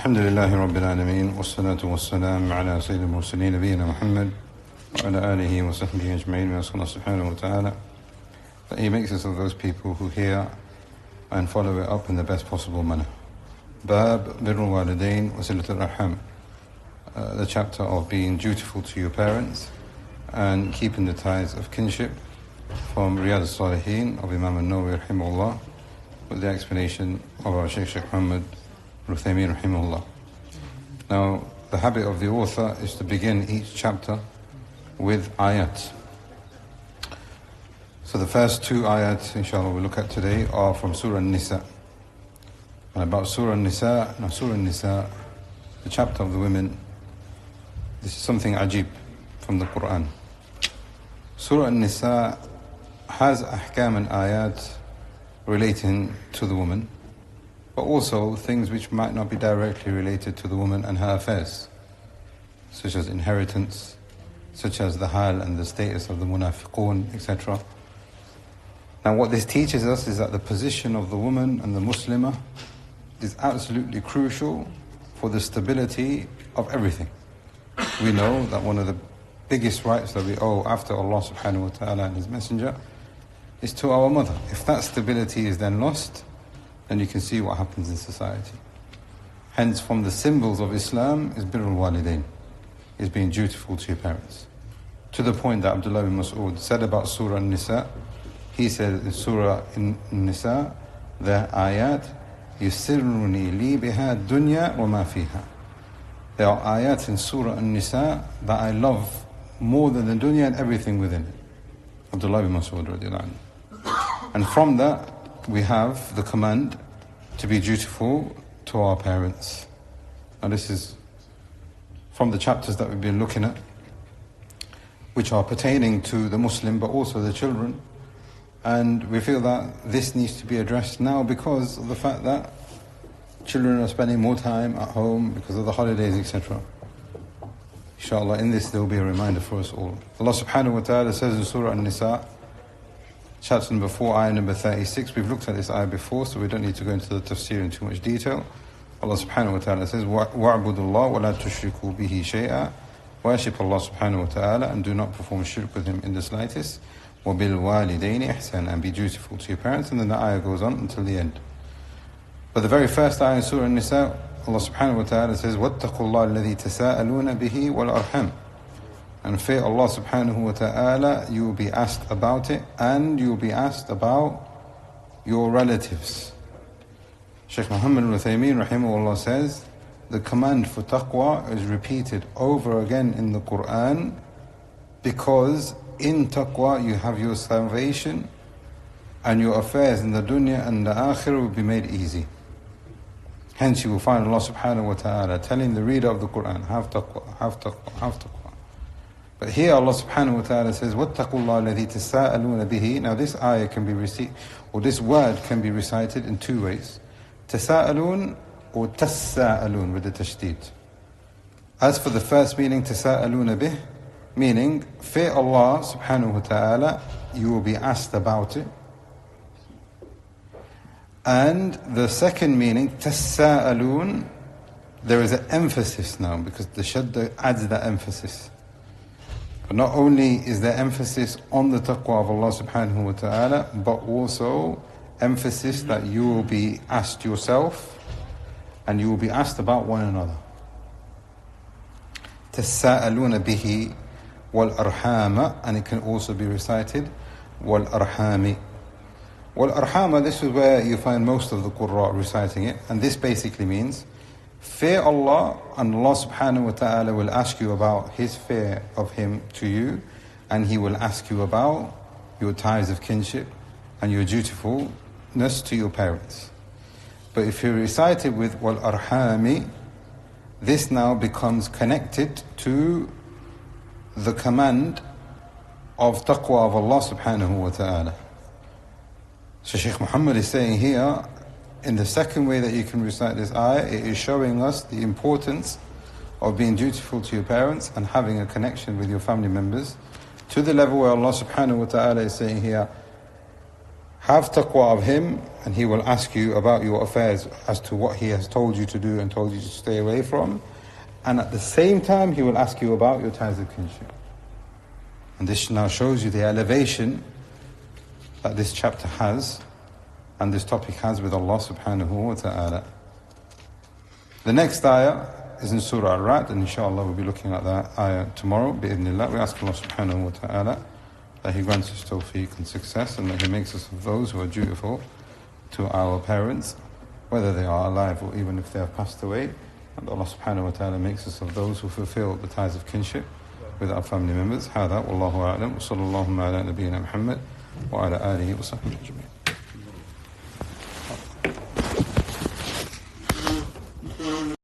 الحمد لله رب العالمين والصلاة والسلام على سيد المرسلين نبينا محمد وعلى آله وصحبه أجمعين. We ask Allah subhanahu wa ta'ala that He makes us of those people who hear and follow it up in the best possible manner. Bab Birrul Walidain wa Silatul Arham, the chapter of being dutiful to your parents and keeping the ties of kinship, from Riyadh as-Saaleheen of Imam al-Nawawi rahimahullah, with the explanation of our Shaykh Muhammad rahimahullah. Now, the habit of the author is to begin each chapter with ayat. So the first two ayat, inshallah, we'll look at today are from Surah An-Nisa. And about Surah An-Nisa, the chapter of the women, this is something ajib from the Quran. Surah An-Nisa has ahkam and ayat relating to the woman, but also things which might not be directly related to the woman and her affairs, such as inheritance, such as the hal and the status of the munafiqun, etc. Now what this teaches us is that the position of the woman and the Muslimah is absolutely crucial for the stability of everything. We know that one of the biggest rights that we owe after Allah subhanahu wa ta'ala and His Messenger is to our mother. If that stability is then lost, then you can see what happens in society. Hence, from the symbols of Islam is Birrul Walidain, is being dutiful to your parents. To the point that Abdullah bin Mas'ud said about Surah An-Nisa, he said in Surah An-Nisa, the ayat, يُسِرُّنِي لِي بِهَا الدُّنْيَا وَمَا فِيهَا. There are ayat in Surah An-Nisa that I love more than the dunya and everything within it. Abdullah bin Mas'ud radiallahu anhu. And from that, we have the command to be dutiful to our parents. Now this is from the chapters that we've been looking at, which are pertaining to the Muslim but also the children. And we feel that this needs to be addressed now because of the fact that children are spending more time at home because of the holidays, etc. Inshallah, in this there will be a reminder for us all. Allah subhanahu wa ta'ala says in Surah An-Nisa, chapter number 4, ayah number 36. We've looked at this ayah before, so we don't need to go into the tafsir in too much detail. Allah subhanahu wa ta'ala says, وَاعْبُدُوا اللَّهَ وَلَا تُشْرِكُوا بِهِ شَيْئًا. Worship Allah subhanahu wa ta'ala and do not perform shirk with Him in the slightest. وَبِالْوَالِدَيْنِ إِحْسَانًا, and be dutiful to your parents. And then the ayah goes on until the end. But the very first ayah in Surah An-Nisa, Allah subhanahu wa ta'ala says, وَاتَّقُوا اللَّهَ الَّذِي تَسَاءَلُونَ بِهِ وَالْأَرْحَامِ. And fear Allah subhanahu wa ta'ala, you will be asked about it, and you will be asked about your relatives. Shaykh Muhammad al-Uthaymeen rahimahullah says, the command for taqwa is repeated over again in the Quran because in taqwa you have your salvation and your affairs in the dunya and the akhirah will be made easy. Hence you will find Allah subhanahu wa ta'ala telling the reader of the Quran, have taqwa, have taqwa, have taqwa. But here Allah subhanahu wa ta'ala says, وَاتَّقُوا اللَّهَ الَّذِي تَسَاءَلُونَ بِهِ. Now this ayah can be recited, or this word can be recited in two ways. تَسَاءَلُون or تَسَاءَلُون with the tashdid. As for the first meaning, تَسَاءَلُونَ بِهِ, meaning, fear Allah subhanahu wa ta'ala, you will be asked about it. And the second meaning, تَسَاءَلُون, there is an emphasis now, because the shadda adds that emphasis. But not only is there emphasis on the taqwa of Allah subhanahu wa ta'ala, but also emphasis that you will be asked yourself and you will be asked about one another. تَسَاءَلُونَ بِهِ وَالْأَرْحَامَ, and it can also be recited وَالْأَرْحَامِ. وَالْأَرْحَامَ, this is where you find most of the Qurra reciting it, and this basically means fear Allah, and Allah subhanahu wa ta'ala will ask you about His fear of Him to you, and He will ask you about your ties of kinship and your dutifulness to your parents. But if you recite it with wal arhami, this now becomes connected to the command of taqwa of Allah subhanahu wa ta'ala. So Shaykh Muhammad is saying here, in the second way that you can recite this ayah, it is showing us the importance of being dutiful to your parents and having a connection with your family members, to the level where Allah subhanahu wa ta'ala is saying here, Have taqwa of him, and he will ask you about your affairs as to what he has told you to do and told you to stay away from. And at the same time, he will ask you about your ties of kinship. And this now shows you the elevation that this chapter has and this topic has with Allah subhanahu wa ta'ala. The next ayah is in Surah Al-Ra'd, and inshallah we'll be looking at that ayah tomorrow, bi'idhnillah. We ask Allah subhanahu wa ta'ala that He grants us tawfiq and success, and that He makes us of those who are dutiful to our parents, whether they are alive or even if they have passed away. And Allah subhanahu wa ta'ala makes us of those who fulfill the ties of kinship with our family members. هذا والله أعلم وصلى الله على نبينا محمد وعلى آله وصحبه أجمعين.